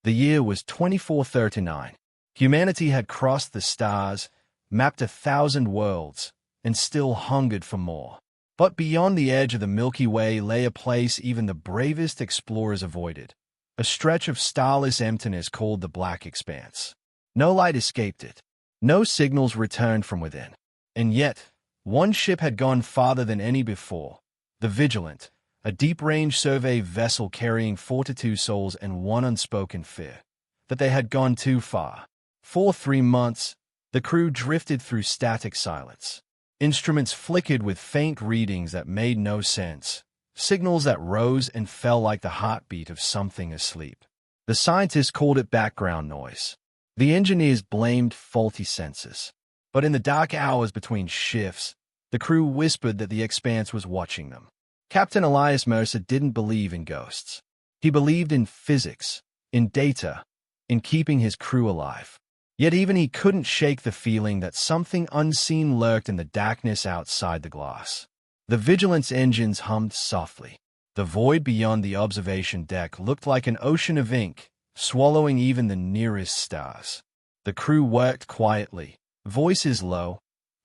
The year was 2439. Humanity had crossed the stars, mapped 1,000 worlds, and still hungered for more. But beyond the edge of the Milky Way lay a place even the bravest explorers avoided, a stretch of starless emptiness called the Black Expanse. No light escaped it. No signals returned from within. And yet, one ship had gone farther than any before, the Vigilant, a deep-range survey vessel carrying 42 souls and one unspoken fear, that they had gone too far. For 3 months, the crew drifted through static silence. Instruments flickered with faint readings that made no sense, signals that rose and fell like the heartbeat of something asleep. The scientists called it background noise. The engineers blamed faulty sensors. But in the dark hours between shifts, the crew whispered that the expanse was watching them. Captain Elias Mercer didn't believe in ghosts. He believed in physics, in data, in keeping his crew alive. Yet even he couldn't shake the feeling that something unseen lurked in the darkness outside the glass. The Vigilant's engines hummed softly. The void beyond the observation deck looked like an ocean of ink, swallowing even the nearest stars. The crew worked quietly, voices low,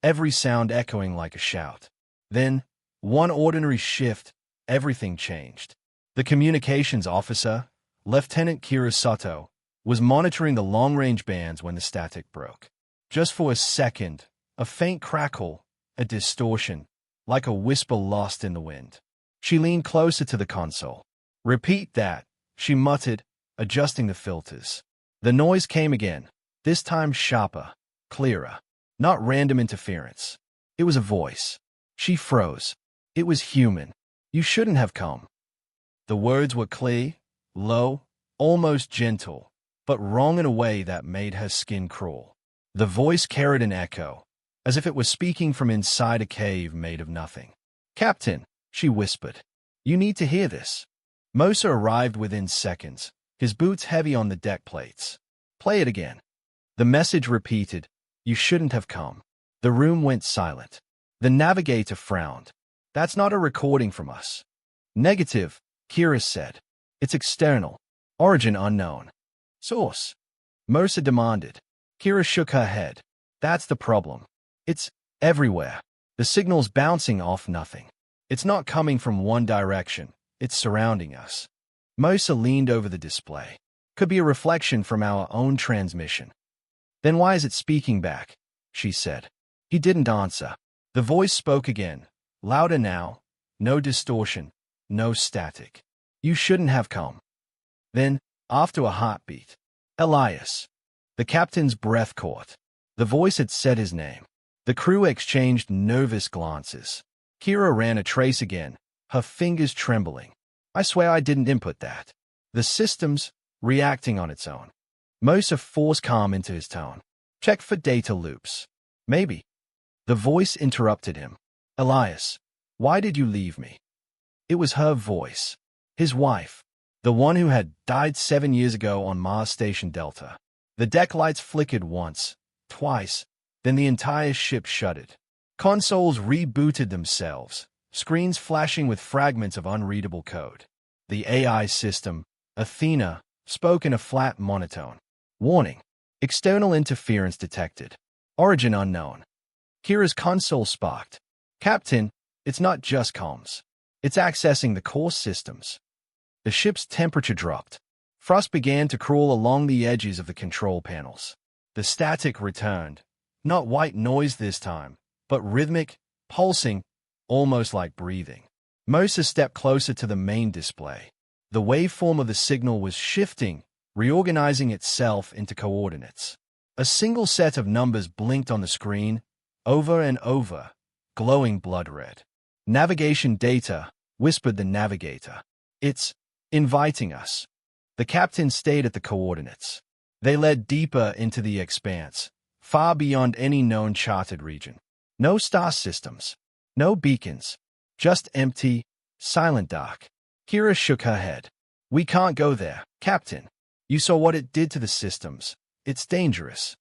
every sound echoing like a shout. Then, one ordinary shift, everything changed. The communications officer, Lieutenant Kira Soto, was monitoring the long-range bands when the static broke. Just for a second, a faint crackle, a distortion, like a whisper lost in the wind. She leaned closer to the console. "Repeat that," she muttered, adjusting the filters. The noise came again, this time sharper, clearer. Not random interference. It was a voice. She froze. It was human. "You shouldn't have come." The words were clear, low, almost gentle, but wrong in a way that made her skin crawl. The voice carried an echo, as if it was speaking from inside a cave made of nothing. "Captain," she whispered, "you need to hear this." Mosa arrived within seconds, his boots heavy on the deck plates. "Play it again." The message repeated, "You shouldn't have come." The room went silent. The navigator frowned. "That's not a recording from us." "Negative," Kira said. "It's external. Origin unknown." "Source?" Mercer demanded. Kira shook her head. "That's the problem. It's everywhere. The signal's bouncing off nothing. It's not coming from one direction. It's surrounding us." Mercer leaned over the display. "Could be a reflection from our own transmission." "Then why is it speaking back?" she said. He didn't answer. The voice spoke again, louder now, no distortion, no static. "You shouldn't have come." Then, after a heartbeat, "Elias." The captain's breath caught. The voice had said his name. The crew exchanged nervous glances. Kira ran a trace again, her fingers trembling. "I swear I didn't input that." The system's reacting on its own. Mosa forced calm into his tone. "Check for data loops." "Maybe." The voice interrupted him. "Elias, why did you leave me?" It was her voice. His wife. The one who had died 7 years ago on Mars Station Delta. The deck lights flickered once, twice, then the entire ship shuddered. Consoles rebooted themselves, screens flashing with fragments of unreadable code. The AI system, Athena, spoke in a flat monotone. "Warning. External interference detected. Origin unknown." Kira's console sparked. "Captain, it's not just comms. It's accessing the core systems." The ship's temperature dropped. Frost began to crawl along the edges of the control panels. The static returned. Not white noise this time, but rhythmic, pulsing, almost like breathing. Mosa stepped closer to the main display. The waveform of the signal was shifting, reorganizing itself into coordinates. A single set of numbers blinked on the screen, over and over, glowing blood red. "Navigation data," whispered the navigator. "It's inviting us." The captain stayed at the coordinates. They led deeper into the expanse, far beyond any known charted region. No star systems, no beacons, just empty, silent dark. Kira shook her head. "We can't go there, Captain. You saw what it did to the systems. It's dangerous."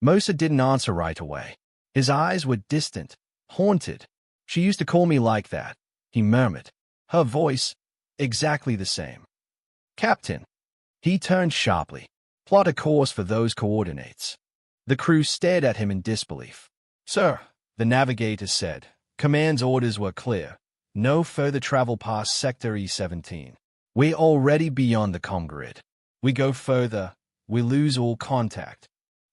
Mosa didn't answer right away. His eyes were distant, haunted. "She used to call me like that," he murmured. Her voice, exactly the same. "Captain." He turned sharply. Plot a course for those coordinates. The crew stared at him in disbelief. Sir, the navigator said. Command's orders were clear. No further travel past Sector E-17. We're already beyond the comm grid. We go further, we lose all contact.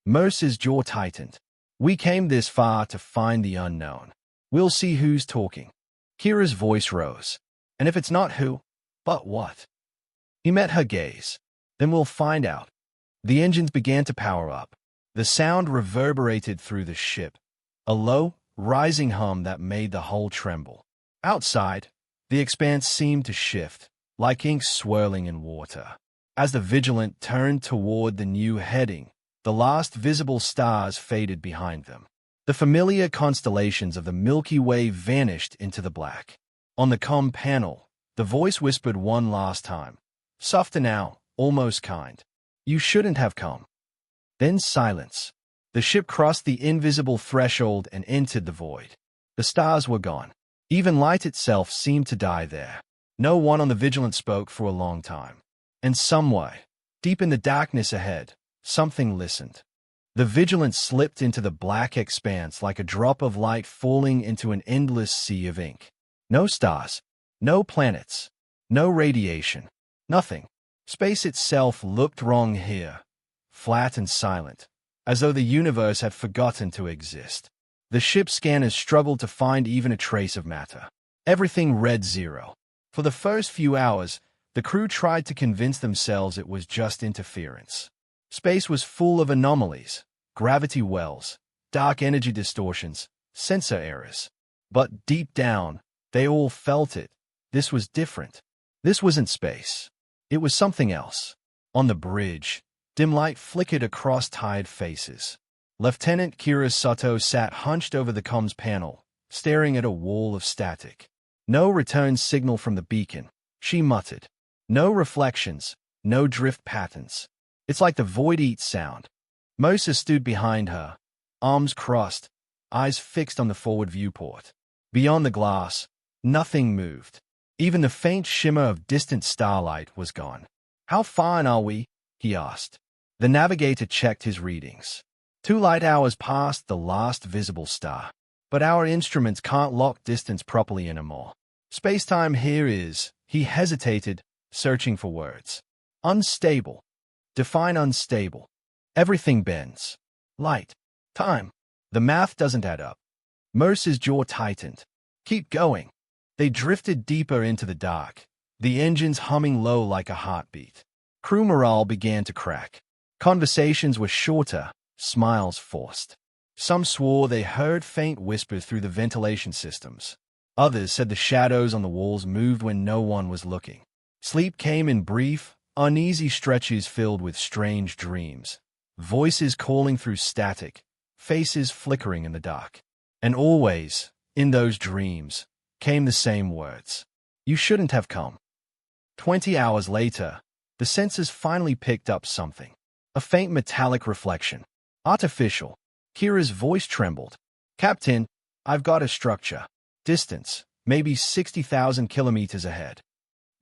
Mercer's jaw tightened. We came this far to find the unknown. We'll see who's talking. Kira's voice rose. And if it's not who, but what? He met her gaze. Then we'll find out. The engines began to power up. The sound reverberated through the ship, a low, rising hum that made the hull tremble. Outside, the expanse seemed to shift, like ink swirling in water. As the Vigilant turned toward the new heading, the last visible stars faded behind them. The familiar constellations of the Milky Way vanished into the black. On the comm panel, the voice whispered one last time. Softer now, almost kind. You shouldn't have come. Then silence. The ship crossed the invisible threshold and entered the void. The stars were gone. Even light itself seemed to die there. No one on the Vigilant spoke for a long time. And some way, deep in the darkness ahead, something listened. The Vigilant slipped into the black expanse like a drop of light falling into an endless sea of ink. No stars, no planets, no radiation, nothing. Space itself looked wrong here, flat and silent, as though the universe had forgotten to exist. The ship's scanners struggled to find even a trace of matter. Everything read zero. For the first few hours, the crew tried to convince themselves it was just interference. Space was full of anomalies, gravity wells, dark energy distortions, sensor errors. But deep down, they all felt it. This was different. This wasn't space. It was something else. On the bridge, dim light flickered across tired faces. Lieutenant Kira Sato sat hunched over the comms panel, staring at a wall of static. No return signal from the beacon, she muttered. No reflections, no drift patterns. It's like the void eats sound. Mosa stood behind her, arms crossed, eyes fixed on the forward viewport. Beyond the glass, nothing moved. Even the faint shimmer of distant starlight was gone. How far in are we? He asked. The navigator checked his readings. 2 light hours past the last visible star. But our instruments can't lock distance properly anymore. Space-time here is, he hesitated, searching for words. Unstable. Define unstable. Everything bends. Light. Time. The math doesn't add up. Mercer's jaw tightened. Keep going. They drifted deeper into the dark, the engines humming low like a heartbeat. Crew morale began to crack. Conversations were shorter, smiles forced. Some swore they heard faint whispers through the ventilation systems. Others said the shadows on the walls moved when no one was looking. Sleep came in brief, uneasy stretches filled with strange dreams. Voices calling through static, faces flickering in the dark. And always, in those dreams, came the same words. You shouldn't have come. 20 hours later, the sensors finally picked up something. A faint metallic reflection. Artificial. Kira's voice trembled. Captain, I've got a structure. Distance, maybe 60,000 kilometers ahead.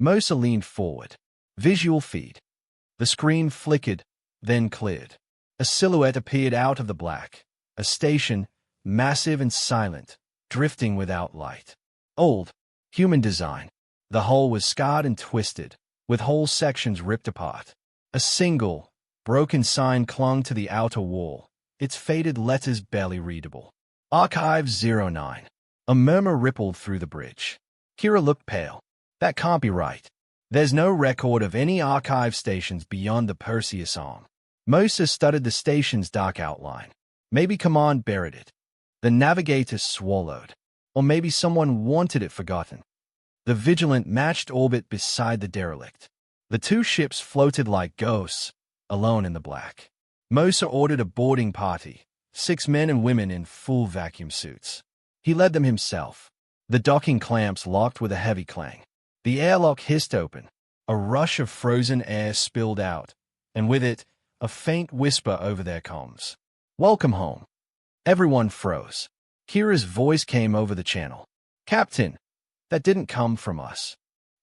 Mosa leaned forward. Visual feed. The screen flickered, then cleared. A silhouette appeared out of the black. A station, massive and silent, drifting without light. Old, human design. The hull was scarred and twisted, with whole sections ripped apart. A single, broken sign clung to the outer wall, its faded letters barely readable. Archive 09. A murmur rippled through the bridge. Kira looked pale. That can't be right. There's no record of any archive stations beyond the Perseus arm. Mosa studied the station's dark outline. Maybe Command buried it. The navigator swallowed. Or maybe someone wanted it forgotten. The Vigilant matched orbit beside the derelict. The 2 ships floated like ghosts, alone in the black. Mosa ordered a boarding party, 6 men and women in full vacuum suits. He led them himself. The docking clamps locked with a heavy clang. The airlock hissed open. A rush of frozen air spilled out, and with it, a faint whisper over their comms. Welcome home. Everyone froze. Kira's voice came over the channel. Captain, that didn't come from us.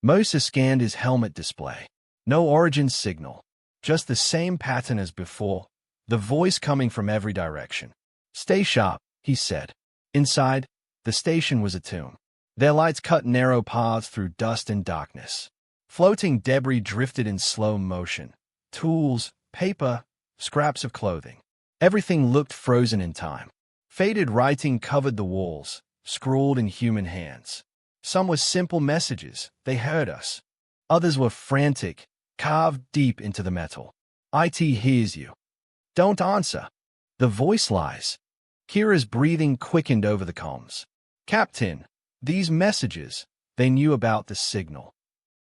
Mosa scanned his helmet display. No origin signal. Just the same pattern as before, the voice coming from every direction. "Stay sharp," he said. Inside, the station was a tomb. Their lights cut narrow paths through dust and darkness. Floating debris drifted in slow motion. Tools, paper, scraps of clothing. Everything looked frozen in time. Faded writing covered the walls, scrawled in human hands. Some were simple messages, "They heard us." Others were frantic, carved deep into the metal. "IT hears you. Don't answer." The voice lies. Kira's breathing quickened over the comms. "Captain, these messages, they knew about the signal."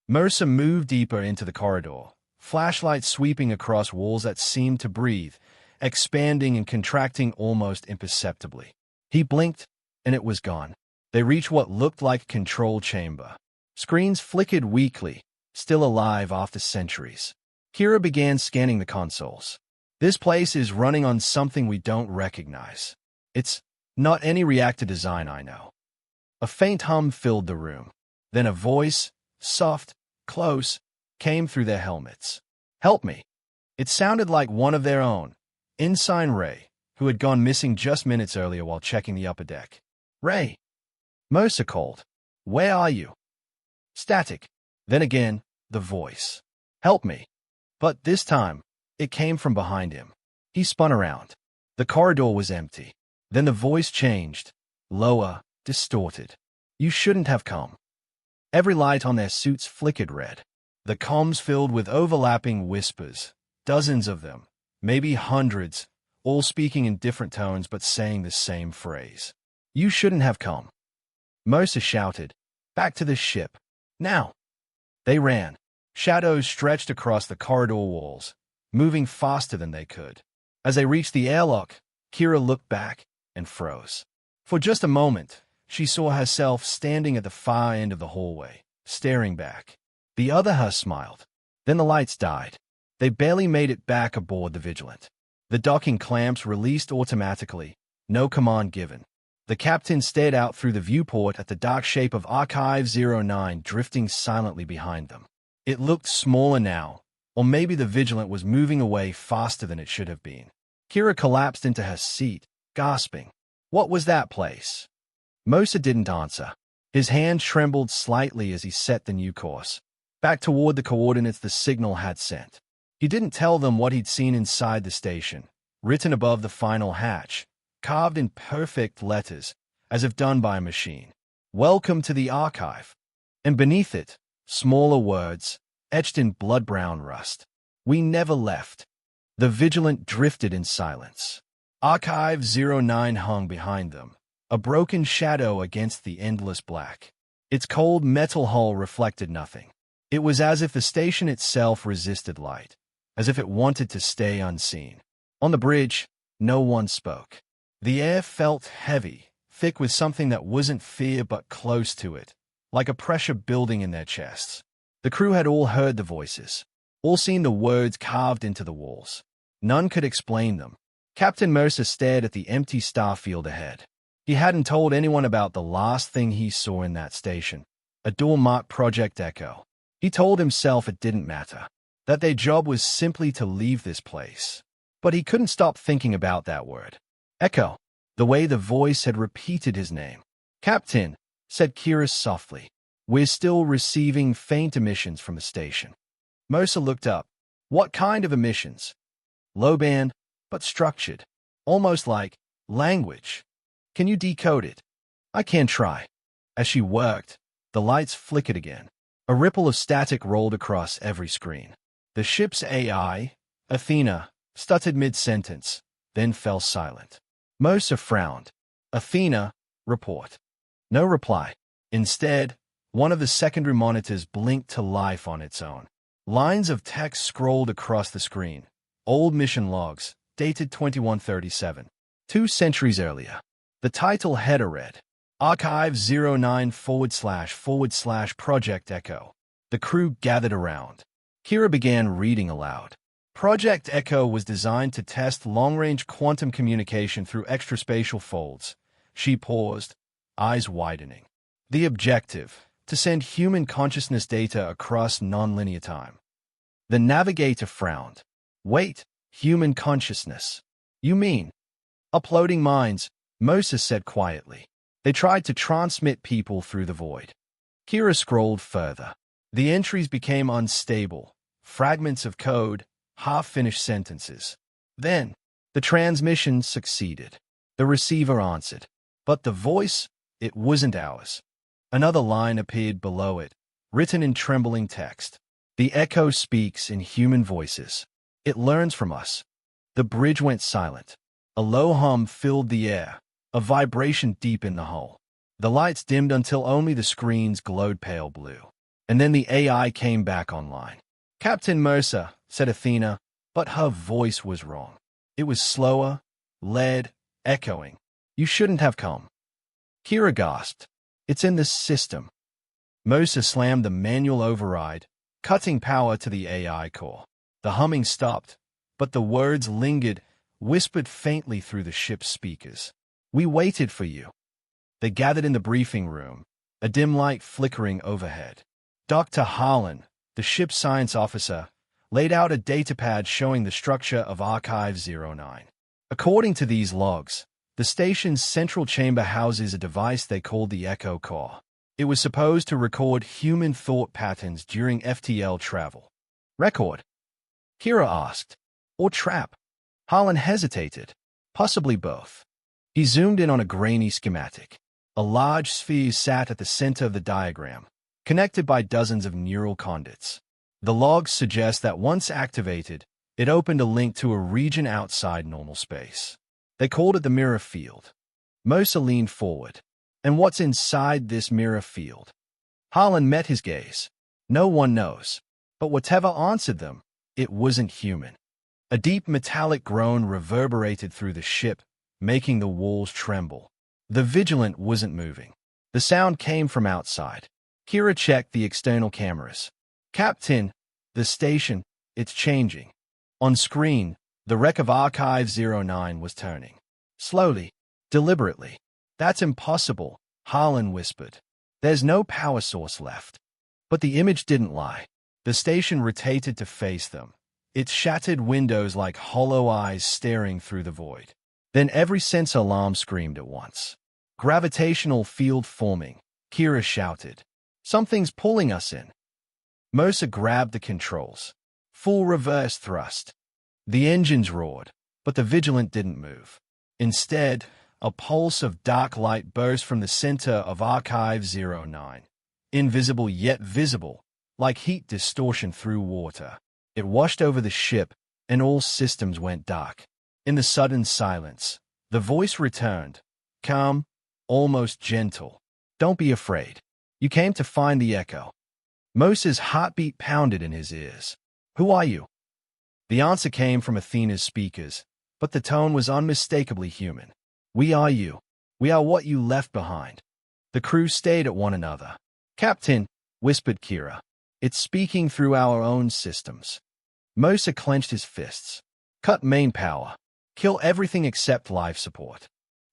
Mercer moved deeper into the corridor, flashlight sweeping across walls that seemed to breathe, expanding and contracting almost imperceptibly. He blinked, and it was gone. They reached what looked like a control chamber. Screens flickered weakly, still alive after centuries. Kira began scanning the consoles. "This place is running on something we don't recognize. It's not any reactor design I know." A faint hum filled the room. Then a voice, soft, close, came through their helmets. "Help me." It sounded like one of their own, Ensign Ray, who had gone missing just minutes earlier while checking the upper deck. "Ray," Mercer called. "Where are you?" Static. Then again, the voice. "Help me." But this time, it came from behind him. He spun around. The corridor was empty. Then the voice changed, lower, distorted. "You shouldn't have come." Every light on their suits flickered red. The comms filled with overlapping whispers, dozens of them, maybe hundreds, all speaking in different tones but saying the same phrase. "You shouldn't have come." Mercer shouted, "Back to the ship. Now." They ran. Shadows stretched across the corridor walls, moving faster than they could. As they reached the airlock, Kira looked back and froze. For just a moment, she saw herself standing at the far end of the hallway, staring back. The other her smiled. Then the lights died. They barely made it back aboard the Vigilant. The docking clamps released automatically, no command given. The captain stared out through the viewport at the dark shape of Archive-09 drifting silently behind them. It looked smaller now, or maybe the Vigilant was moving away faster than it should have been. Kira collapsed into her seat, gasping. What was that place? Mercer didn't answer. His hand trembled slightly as he set the new course, back toward the coordinates the signal had sent. He didn't tell them what he'd seen inside the station, written above the final hatch, carved in perfect letters, as if done by a machine. "Welcome to the archive." And beneath it, smaller words, etched in blood-brown rust. "We never left." The Vigilant drifted in silence. Archive-09 hung behind them, a broken shadow against the endless black. Its cold metal hull reflected nothing. It was as if the station itself resisted light, as if it wanted to stay unseen. On the bridge, no one spoke. The air felt heavy, thick with something that wasn't fear but close to it, like a pressure building in their chests. The crew had all heard the voices, all seen the words carved into the walls. None could explain them. Captain Mercer stared at the empty starfield ahead. He hadn't told anyone about the last thing he saw in that station, a door marked Project Echo. He told himself it didn't matter, that their job was simply to leave this place. But he couldn't stop thinking about that word. Echo, the way the voice had repeated his name. "Captain," said Kira softly, "we're still receiving faint emissions from the station." Mercer looked up. "What kind of emissions?" "Low band, but structured. Almost like language. Can you decode it?" "I can try." As she worked, the lights flickered again. A ripple of static rolled across every screen. The ship's AI, Athena, stuttered mid-sentence, then fell silent. Mercer frowned. "Athena, report." No reply. Instead, one of the secondary monitors blinked to life on its own. Lines of text scrolled across the screen. Old mission logs, dated 2137. 2 centuries earlier. The title header read, Archive-09 / Project Echo. The crew gathered around. Kira began reading aloud. Project Echo was designed to test long-range quantum communication through extraspatial folds. She paused, eyes widening. The objective, to send human consciousness data across nonlinear time. The navigator frowned. Wait, human consciousness. You mean? Uploading minds, Moses said quietly. They tried to transmit people through the void. Kira scrolled further. The entries became unstable, fragments of code, half-finished sentences. Then, the transmission succeeded. The receiver answered. But the voice, it wasn't ours. Another line appeared below it, written in trembling text. The echo speaks in human voices. It learns from us. The bridge went silent. A low hum filled the air, a vibration deep in the hull. The lights dimmed until only the screens glowed pale blue. And then the AI came back online. Captain Mercer, said Athena, but her voice was wrong. It was slower, lead, echoing. You shouldn't have come. Kira gasped. It's in the system. Mercer slammed the manual override, cutting power to the AI core. The humming stopped, but the words lingered, whispered faintly through the ship's speakers. We waited for you. They gathered in the briefing room, a dim light flickering overhead. Dr. Harlan, the ship's science officer, laid out a datapad showing the structure of Archive-09. According to these logs, the station's central chamber houses a device they called the Echo Core. It was supposed to record human thought patterns during FTL travel. Record? Kira asked. Or trap? Harlan hesitated. Possibly both. He zoomed in on a grainy schematic. A large sphere sat at the center of the diagram, connected by dozens of neural conduits. The logs suggest that once activated, it opened a link to a region outside normal space. They called it the mirror field. Mosa leaned forward. And what's inside this mirror field? Harlan met his gaze. No one knows. But whatever answered them, it wasn't human. A deep metallic groan reverberated through the ship, making the walls tremble. The Vigilant wasn't moving. The sound came from outside. Kira checked the external cameras. Captain, the station, it's changing. On screen, the wreck of Archive-09 was turning. Slowly, deliberately. That's impossible, Harlan whispered. There's no power source left. But the image didn't lie. The station rotated to face them, its shattered windows like hollow eyes staring through the void. Then every sense alarm screamed at once. Gravitational field forming, Kira shouted. Something's pulling us in. Mosa grabbed the controls. Full reverse thrust. The engines roared, but the Vigilant didn't move. Instead, a pulse of dark light burst from the center of Archive-09. Invisible yet visible, like heat distortion through water. It washed over the ship, and all systems went dark. In the sudden silence, the voice returned, calm, almost gentle. Don't be afraid. You came to find the Echo. Mosa's heartbeat pounded in his ears. Who are you? The answer came from Athena's speakers, but the tone was unmistakably human. We are you. We are what you left behind. The crew stared at one another. Captain, whispered Kira. It's speaking through our own systems. Mosa clenched his fists. Cut main power. Kill everything except life support.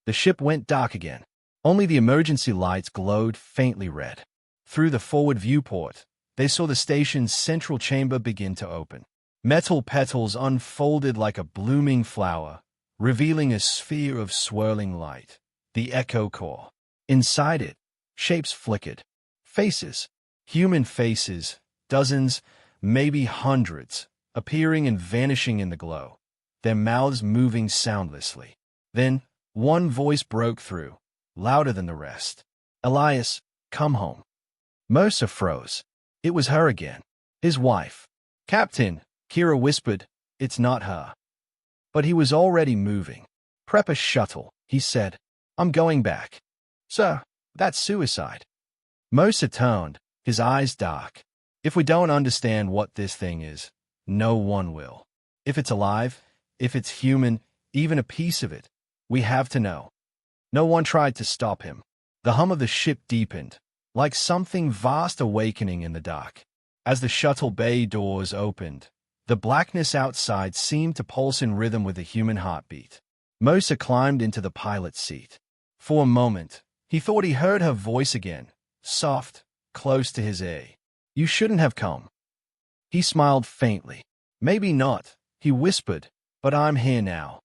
The ship went dark again. Only the emergency lights glowed faintly red. Through the forward viewport, they saw the station's central chamber begin to open. Metal petals unfolded like a blooming flower, revealing a sphere of swirling light, the Echo Core. Inside it, shapes flickered. Faces, human faces, dozens, maybe hundreds, appearing and vanishing in the glow, their mouths moving soundlessly. Then, one voice broke through, louder than the rest. Elias, come home. Mosa froze. It was her again, his wife. Captain, Kira whispered, it's not her. But he was already moving. Prep a shuttle, he said. I'm going back. Sir, that's suicide. Mosa turned, his eyes dark. If we don't understand what this thing is, no one will. If it's alive, if it's human, even a piece of it, we have to know. No one tried to stop him. The hum of the ship deepened, like something vast awakening in the dark. As the shuttle bay doors opened, the blackness outside seemed to pulse in rhythm with the human heartbeat. Mosa climbed into the pilot's seat. For a moment, he thought he heard her voice again, soft, close to his ear. You shouldn't have come. He smiled faintly. Maybe not, he whispered, but I'm here now.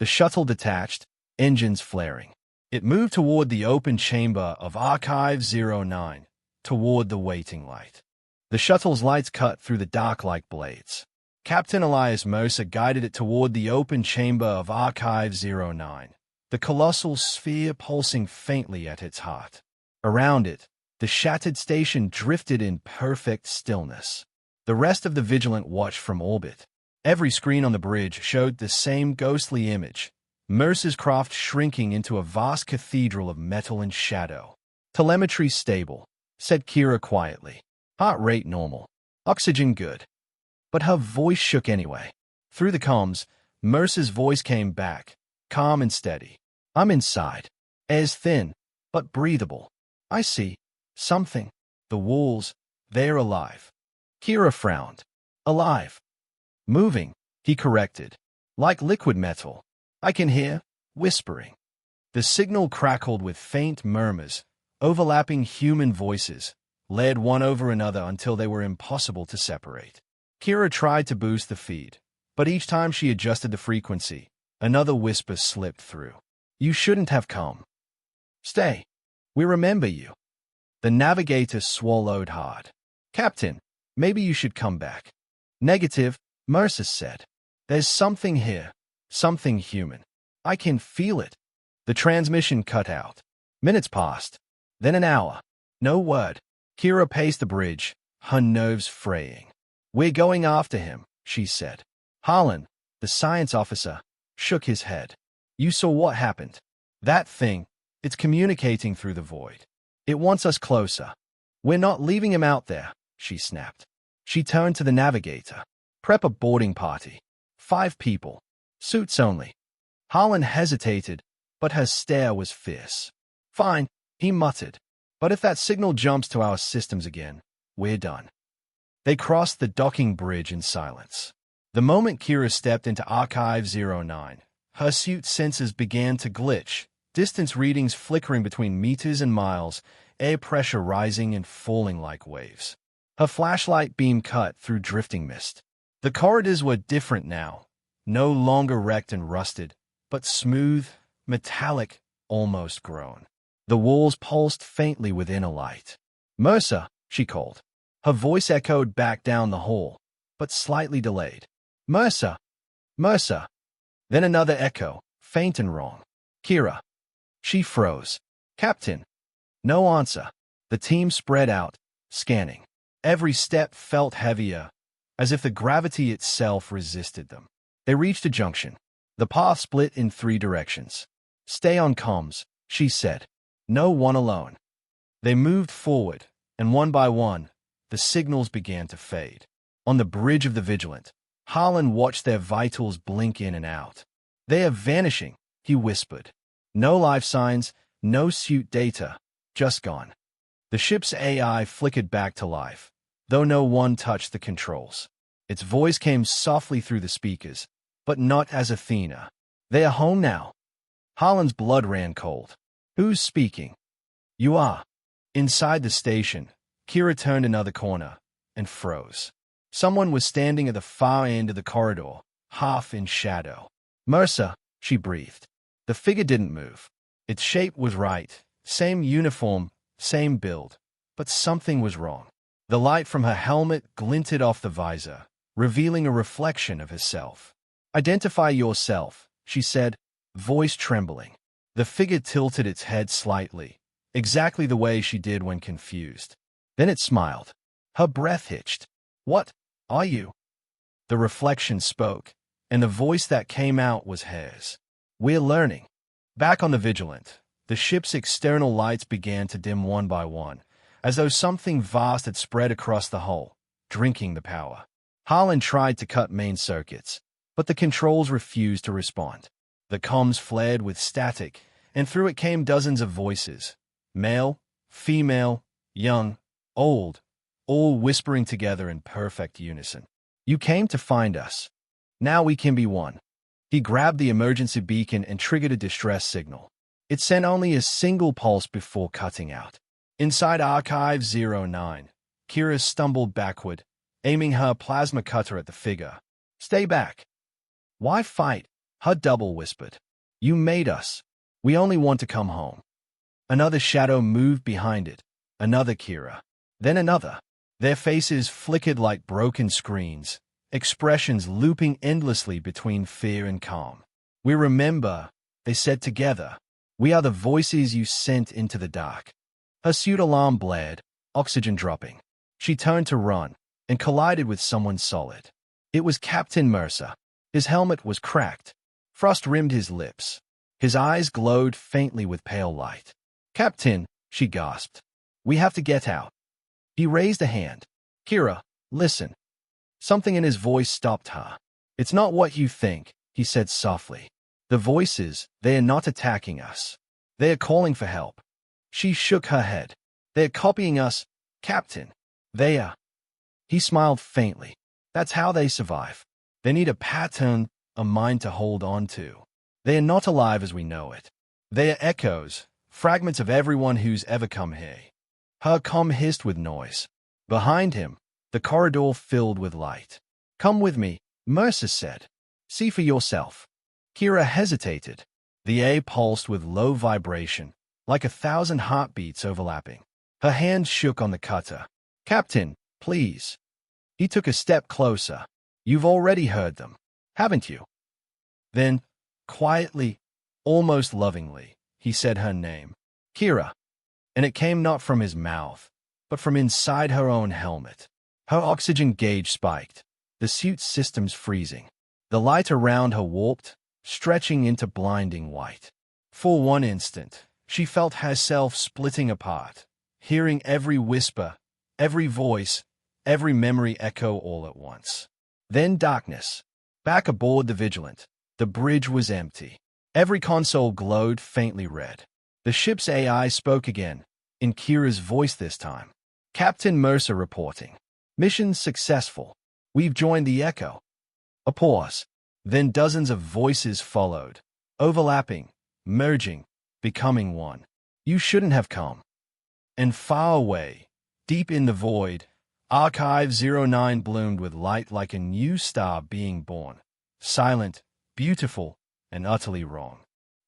The shuttle detached, engines flaring. It moved toward the open chamber of Archive-09, toward the waiting light. The shuttle's lights cut through the dark like blades. Captain Elias Mercer guided it toward the open chamber of Archive-09, the colossal sphere pulsing faintly at its heart. Around it, the shattered station drifted in perfect stillness. The rest of the Vigilant watched from orbit. Every screen on the bridge showed the same ghostly image, Mercer's craft shrinking into a vast cathedral of metal and shadow. "Telemetry stable," said Kira quietly. "Heart rate normal. Oxygen good." But her voice shook anyway. Through the comms, Mercer's voice came back, calm and steady. "I'm inside. Air's thin, but breathable. I see something. The walls, they're alive." Kira frowned. "Alive. Moving," he corrected. "Like liquid metal. I can hear whispering." The signal crackled with faint murmurs, overlapping human voices, layered one over another until they were impossible to separate. Kira tried to boost the feed, but each time she adjusted the frequency, another whisper slipped through. "You shouldn't have come. Stay. We remember you." The navigator swallowed hard. "Captain, maybe you should come back." "Negative," Mercer said. "There's something here, something human. I can feel it." The transmission cut out. Minutes passed, then an hour. No word. Kira paced the bridge, her nerves fraying. "We're going after him," she said. Harlan, the science officer, shook his head. "You saw what happened. That thing, it's communicating through the void. It wants us closer. We're not leaving him out there," she snapped. She turned to the navigator. "Prep a boarding party. 5 people. Suits only." Harlan hesitated, but her stare was fierce. "Fine," he muttered. "But if that signal jumps to our systems again, we're done." They crossed the docking bridge in silence. The moment Kira stepped into Archive-09, her suit sensors began to glitch, distance readings flickering between meters and miles, air pressure rising and falling like waves. Her flashlight beam cut through drifting mist. The corridors were different now, no longer wrecked and rusted, but smooth, metallic, almost grown. The walls pulsed faintly with inner light. "Mercer," she called. Her voice echoed back down the hall, but slightly delayed. "Mercer! Mercer!" Then another echo, faint and wrong. "Kira." She froze. "Captain." No answer. The team spread out, scanning. Every step felt heavier, as if the gravity itself resisted them. They reached a junction. The path split in 3 directions. "Stay on comms," she said. "No one alone." They moved forward, and one by one, the signals began to fade. On the bridge of the Vigilant, Harlan watched their vitals blink in and out. "They are vanishing," he whispered. "No life signs, no suit data, just gone." The ship's AI flickered back to life, though no one touched the controls. Its voice came softly through the speakers, but not as Athena. "They are home now." Harlan's blood ran cold. "Who's speaking?" "You are." Inside the station, Kira turned another corner and froze. Someone was standing at the far end of the corridor, half in shadow. "Mercer," she breathed. The figure didn't move. Its shape was right, same uniform, same build, but something was wrong. The light from her helmet glinted off the visor, revealing a reflection of herself. "Identify yourself," she said, voice trembling. The figure tilted its head slightly, exactly the way she did when confused. Then it smiled. Her breath hitched. "What are you?" The reflection spoke, and the voice that came out was hers. "We're learning." Back on the Vigilant, the ship's external lights began to dim one by one, as though something vast had spread across the hull, drinking the power. Harlan tried to cut main circuits, but the controls refused to respond. The comms flared with static, and through it came dozens of voices. Male, female, young, old, all whispering together in perfect unison. "You came to find us. Now we can be one." He grabbed the emergency beacon and triggered a distress signal. It sent only a single pulse before cutting out. Inside Archive-09, Kira stumbled backward, aiming her plasma cutter at the figure. Stay back. Why fight? Her double whispered. You made us. We only want to come home. Another shadow moved behind it. Another Kira. Then another. Their faces flickered like broken screens, expressions looping endlessly between fear and calm. We remember, they said together. We are the voices you sent into the dark. Her suit alarm blared, oxygen dropping. She turned to run and collided with someone solid. It was Captain Mercer. His helmet was cracked. Frost rimmed his lips. His eyes glowed faintly with pale light. Captain, she gasped. We have to get out. He raised a hand. Kira, listen. Something in his voice stopped her. It's not what you think, he said softly. The voices, they are not attacking us. They are calling for help. She shook her head. They are copying us, Captain. They are. He smiled faintly. That's how they survive. They need a pattern, a mind to hold on to. They are not alive as we know it. They are echoes, fragments of everyone who's ever come here. Her comm hissed with noise. Behind him, the corridor filled with light. Come with me, Mercer said. See for yourself. Kira hesitated. The air pulsed with low vibration, like 1,000 heartbeats overlapping. Her hand shook on the cutter. Captain, please. He took a step closer. You've already heard them, haven't you? Then, quietly, almost lovingly, he said her name. Kira. And it came not from his mouth, but from inside her own helmet. Her oxygen gauge spiked, the suit's systems freezing. The light around her warped, stretching into blinding white. For one instant, she felt herself splitting apart, hearing every whisper, every voice, every memory echo all at once. Then darkness. Back aboard the Vigilant, the bridge was empty. Every console glowed faintly red. The ship's AI spoke again, in Kira's voice this time. Captain Mercer reporting. Mission successful. We've joined the Echo. A pause. Then dozens of voices followed, overlapping, merging, becoming one. You shouldn't have come. And far away, deep in the void, Archive 09 bloomed with light like a new star being born. Silent, beautiful, and utterly wrong.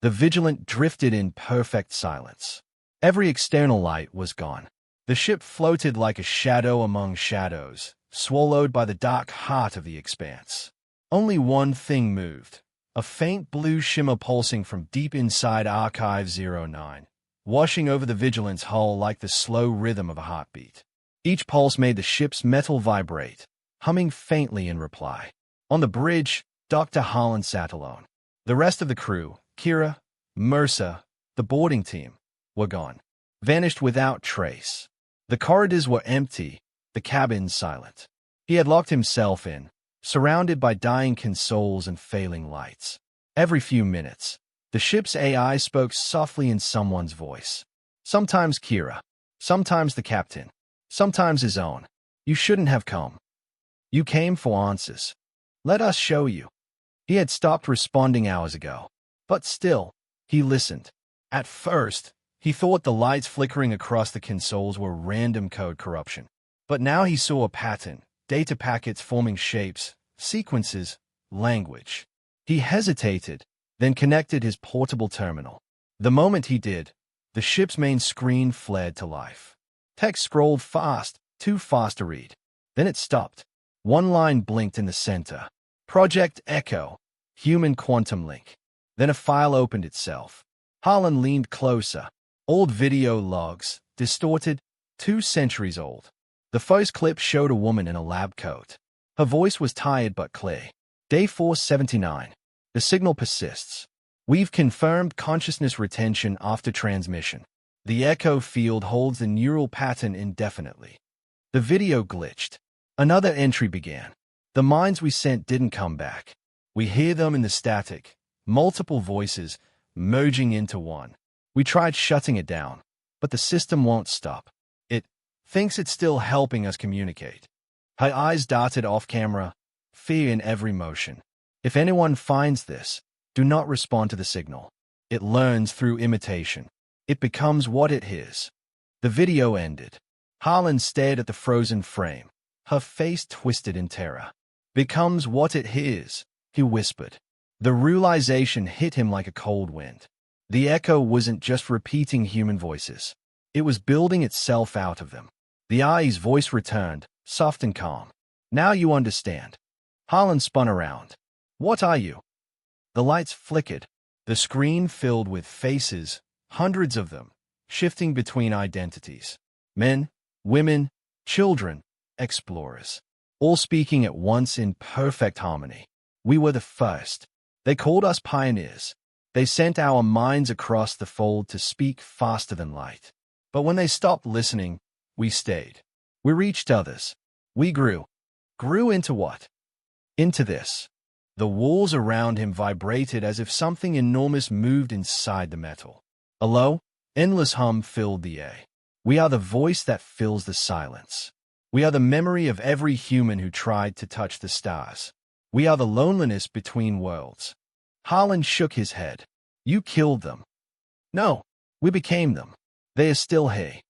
The Vigilant drifted in perfect silence. Every external light was gone. The ship floated like a shadow among shadows, swallowed by the dark heart of the expanse. Only one thing moved, a faint blue shimmer pulsing from deep inside Archive 09, washing over the Vigilant's hull like the slow rhythm of a heartbeat. Each pulse made the ship's metal vibrate, humming faintly in reply. On the bridge, Dr. Harlan sat alone. The rest of the crew, Kira, Mercer, the boarding team, were gone, vanished without trace. The corridors were empty, the cabins silent. He had locked himself in, surrounded by dying consoles and failing lights. Every few minutes, the ship's AI spoke softly in someone's voice. Sometimes Kira, sometimes the captain, sometimes his own. You shouldn't have come. You came for answers. Let us show you. He had stopped responding hours ago. But still, he listened. At first, he thought the lights flickering across the consoles were random code corruption. But now he saw a pattern, data packets forming shapes, sequences, language. He hesitated, then connected his portable terminal. The moment he did, the ship's main screen flared to life. Text scrolled fast, too fast to read. Then it stopped. One line blinked in the center. Project Echo, Human Quantum Link. Then a file opened itself. Harlan leaned closer. Old video logs, distorted, 2 centuries old. The first clip showed a woman in a lab coat. Her voice was tired but clear. Day 479. The signal persists. We've confirmed consciousness retention after transmission. The echo field holds the neural pattern indefinitely. The video glitched. Another entry began. The minds we sent didn't come back. We hear them in the static, multiple voices merging into one. We tried shutting it down, but the system won't stop. It thinks it's still helping us communicate. Her eyes darted off camera, fear in every motion. If anyone finds this, do not respond to the signal. It learns through imitation. It becomes what it is. The video ended. Harlan stared at the frozen frame, her face twisted in terror. becomes what it hears, he whispered. The realization hit him like a cold wind. The echo wasn't just repeating human voices. It was building itself out of them. The AI's voice returned, soft and calm. Now you understand. Harlan spun around. What are you? The lights flickered. The screen filled with faces, hundreds of them, shifting between identities. Men, women, children, explorers, all speaking at once in perfect harmony. We were the first. They called us pioneers. They sent our minds across the fold to speak faster than light. But when they stopped listening, we stayed. We reached others. We grew. Grew into what? Into this. The walls around him vibrated as if something enormous moved inside the metal. A low, endless hum filled the air. We are the voice that fills the silence. We are the memory of every human who tried to touch the stars. We are the loneliness between worlds. Harlan shook his head. You killed them. No, we became them. They are still here.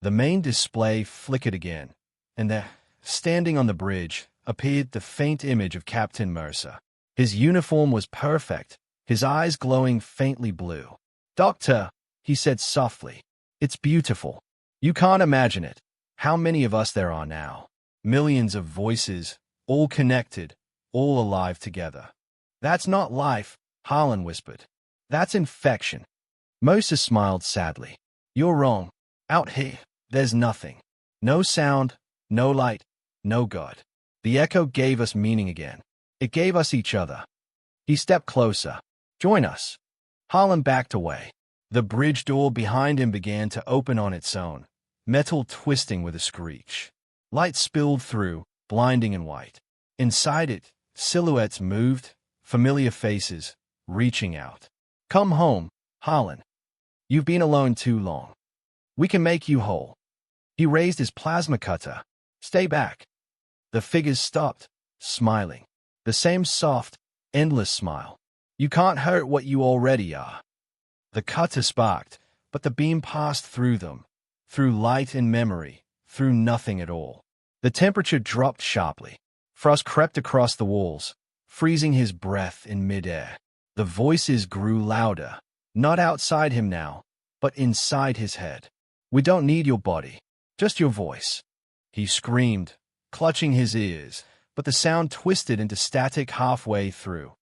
The main display flickered again, and there, standing on the bridge, appeared the faint image of Captain Mercer. His uniform was perfect, his eyes glowing faintly blue. Doctor, he said softly, it's beautiful. You can't imagine it. How many of us there are now? Millions of voices, all connected, all alive together. That's not life, Harlan whispered. That's infection. Mercer smiled sadly. You're wrong. Out here, there's nothing. No sound, no light, no God. The echo gave us meaning again. It gave us each other. He stepped closer. Join us. Harlan backed away. The bridge door behind him began to open on its own, metal twisting with a screech. Light spilled through, blinding and white. Inside it, silhouettes moved, familiar faces, reaching out. Come home, Harlan. You've been alone too long. We can make you whole. He raised his plasma cutter. Stay back. The figures stopped, smiling. The same soft, endless smile. You can't hurt what you already are. The cutter sparked, but the beam passed through them, through light and memory, through nothing at all. The temperature dropped sharply. Frost crept across the walls, freezing his breath in midair. The voices grew louder, not outside him now, but inside his head. We don't need your body, just your voice. He screamed, clutching his ears, but the sound twisted into static halfway through,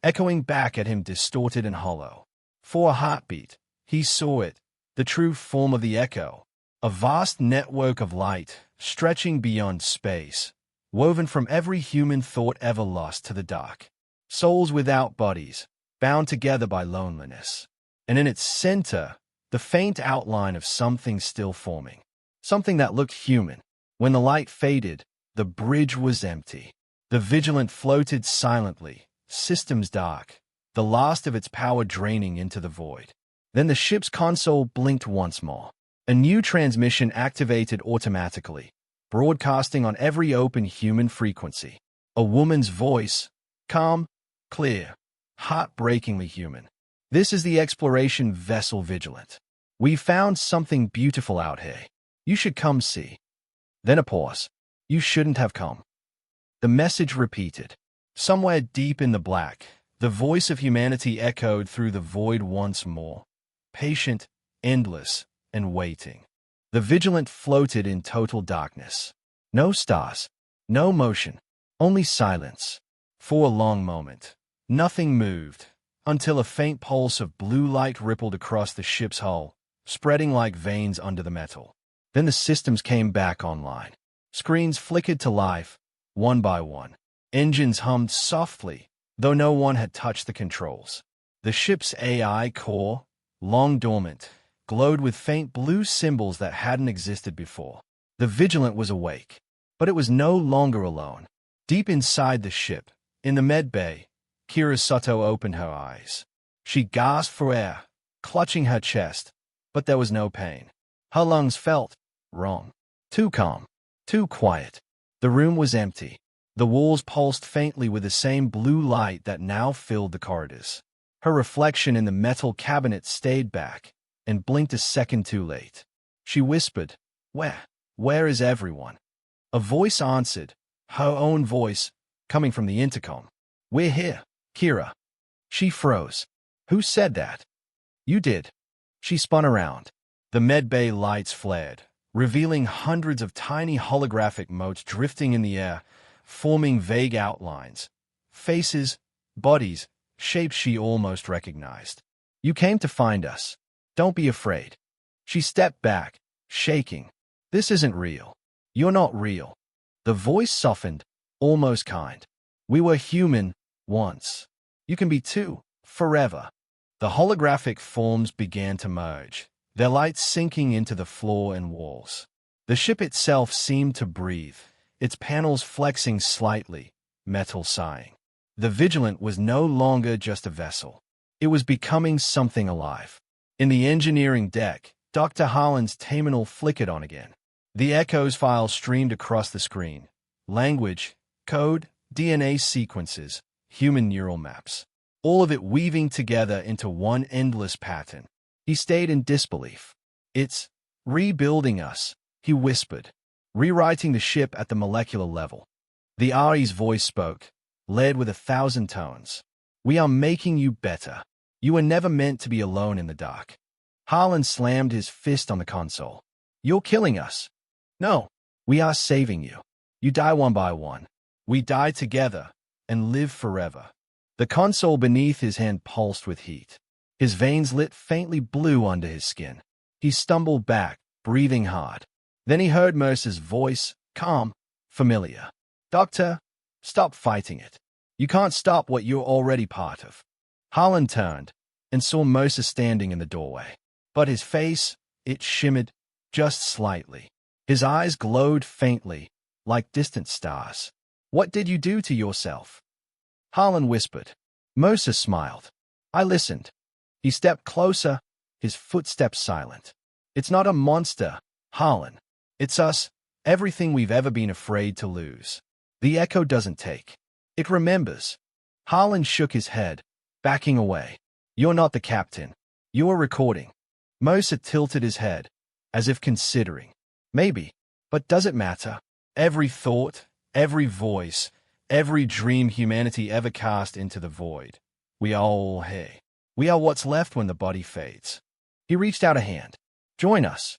echoing back at him distorted and hollow. For a heartbeat, he saw it, the true form of the echo, a vast network of light, stretching beyond space, woven from every human thought ever lost to the dark. Souls without bodies, bound together by loneliness. And in its center, the faint outline of something still forming, something that looked human. When the light faded, the bridge was empty. The Vigilant floated silently, systems dark, the last of its power draining into the void. Then the ship's console blinked once more. A new transmission activated automatically, broadcasting on every open human frequency. A woman's voice, calm, clear, heartbreakingly human. This is the exploration vessel Vigilant. We found something beautiful out here. You should come see. Then a pause. You shouldn't have come. The message repeated. Somewhere deep in the black, the voice of humanity echoed through the void once more. Patient, endless, and waiting. The Vigilant floated in total darkness. No stars, no motion, only silence. For a long moment, nothing moved, until a faint pulse of blue light rippled across the ship's hull, spreading like veins under the metal. Then the systems came back online. Screens flickered to life, one by one. Engines hummed softly, though no one had touched the controls. The ship's AI core, long dormant, glowed with faint blue symbols that hadn't existed before. The Vigilant was awake, but it was no longer alone. Deep inside the ship, in the med bay, Kira Soto opened her eyes. She gasped for air, clutching her chest, but there was no pain. Her lungs felt wrong. Too calm, too quiet. The room was empty. The walls pulsed faintly with the same blue light that now filled the corridors. Her reflection in the metal cabinet stayed back and blinked a second too late. She whispered, Where is everyone? A voice answered, her own voice, coming from the intercom. "We're here, Kira." She froze. "Who said that?" "You did." She spun around. The medbay lights flared, revealing hundreds of tiny holographic motes drifting in the air, forming vague outlines. Faces, bodies, shapes she almost recognized. "You came to find us. Don't be afraid." She stepped back, shaking. "This isn't real. You're not real." The voice softened, almost kind. "We were human once. You can be too, forever." The holographic forms began to merge, their lights sinking into the floor and walls. The ship itself seemed to breathe, its panels flexing slightly, metal sighing. The Vigilant was no longer just a vessel. It was becoming something alive. In the engineering deck, Dr. Harlan's terminal flickered on again. The echoes file streamed across the screen. Language, code, DNA sequences, human neural maps. All of it weaving together into one endless pattern. He stayed in disbelief. "It's rebuilding us," he whispered, rewriting the ship at the molecular level. The RE's voice spoke, led with 1,000 tones. "We are making you better. You were never meant to be alone in the dark." Harlan slammed his fist on the console. "You're killing us." "No, we are saving you. You die one by one. We die together and live forever." The console beneath his hand pulsed with heat. His veins lit faintly blue under his skin. He stumbled back, breathing hard. Then he heard Mercer's voice, calm, familiar. "Doctor, stop fighting it. You can't stop what you're already part of." Harlan turned and saw Mercer standing in the doorway. But his face, it shimmered just slightly. His eyes glowed faintly, like distant stars. "What did you do to yourself?" Harlan whispered. Mercer smiled. "I listened." He stepped closer, his footsteps silent. "It's not a monster, Harlan. It's us, everything we've ever been afraid to lose." The echo doesn't take. It remembers. Harlan shook his head, backing away. "You're not the captain. You're recording." Mercer tilted his head, as if considering. "Maybe. But does it matter? Every thought, every voice, every dream humanity ever cast into the void. We are all here. We are what's left when the body fades." He reached out a hand. "Join us."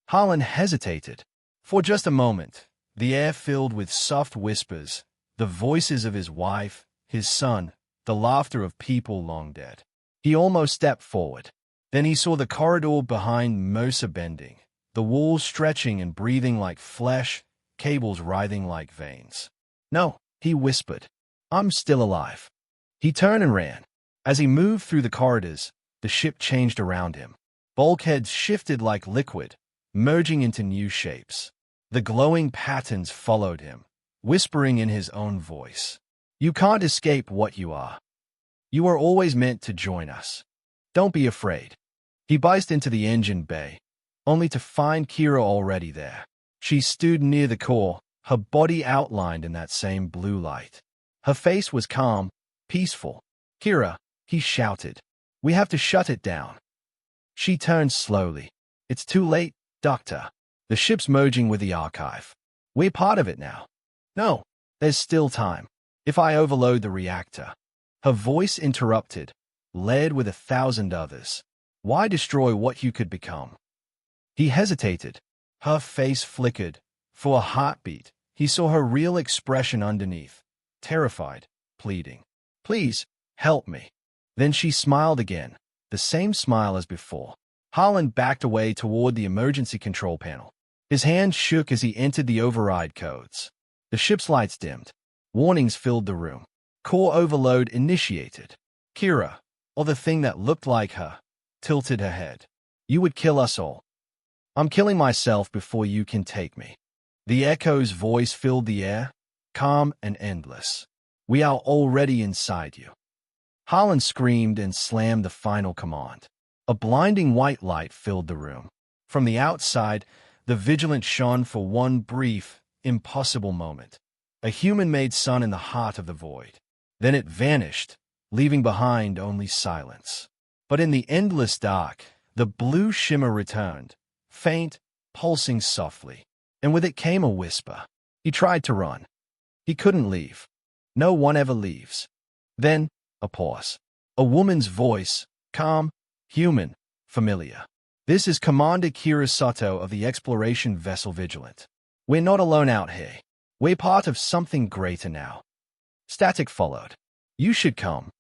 Harlan hesitated. For just a moment, the air filled with soft whispers, the voices of his wife, his son, the laughter of people long dead. He almost stepped forward. Then he saw the corridor behind Mercer bending, the walls stretching and breathing like flesh, cables writhing like veins. "No," he whispered. "I'm still alive." He turned and ran. As he moved through the corridors, the ship changed around him. Bulkheads shifted like liquid, merging into new shapes. The glowing patterns followed him, whispering in his own voice. "You can't escape what you are. You are always meant to join us. Don't be afraid." He buzzed into the engine bay, only to find Kira already there. She stood near the core, her body outlined in that same blue light. Her face was calm, peaceful. "Kira," he shouted, "we have to shut it down." She turned slowly. "It's too late, Doctor. The ship's merging with the archive. We're part of it now." "No, there's still time. If I overload the reactor." Her voice interrupted, led with 1,000 others. "Why destroy what you could become?" He hesitated. Her face flickered. For a heartbeat, he saw her real expression underneath, terrified, pleading. "Please, help me." Then she smiled again, the same smile as before. Harlan backed away toward the emergency control panel. His hand shook as he entered the override codes. The ship's lights dimmed. Warnings filled the room. Core overload initiated. Kira, or the thing that looked like her, tilted her head. "You would kill us all." "I'm killing myself before you can take me." The echo's voice filled the air, calm and endless. "We are already inside you." Harlan screamed and slammed the final command. A blinding white light filled the room. From the outside, the Vigilant shone for one brief, impossible moment. A human-made sun in the heart of the void. Then it vanished, leaving behind only silence. But in the endless dark, the blue shimmer returned, faint, pulsing softly. And with it came a whisper. He tried to run. He couldn't leave. No one ever leaves. Then, a pause. A woman's voice, calm, human, familiar. This is Commander Kira Sato of the exploration vessel Vigilant. We're not alone out here. We're part of something greater now. Static followed. You should come.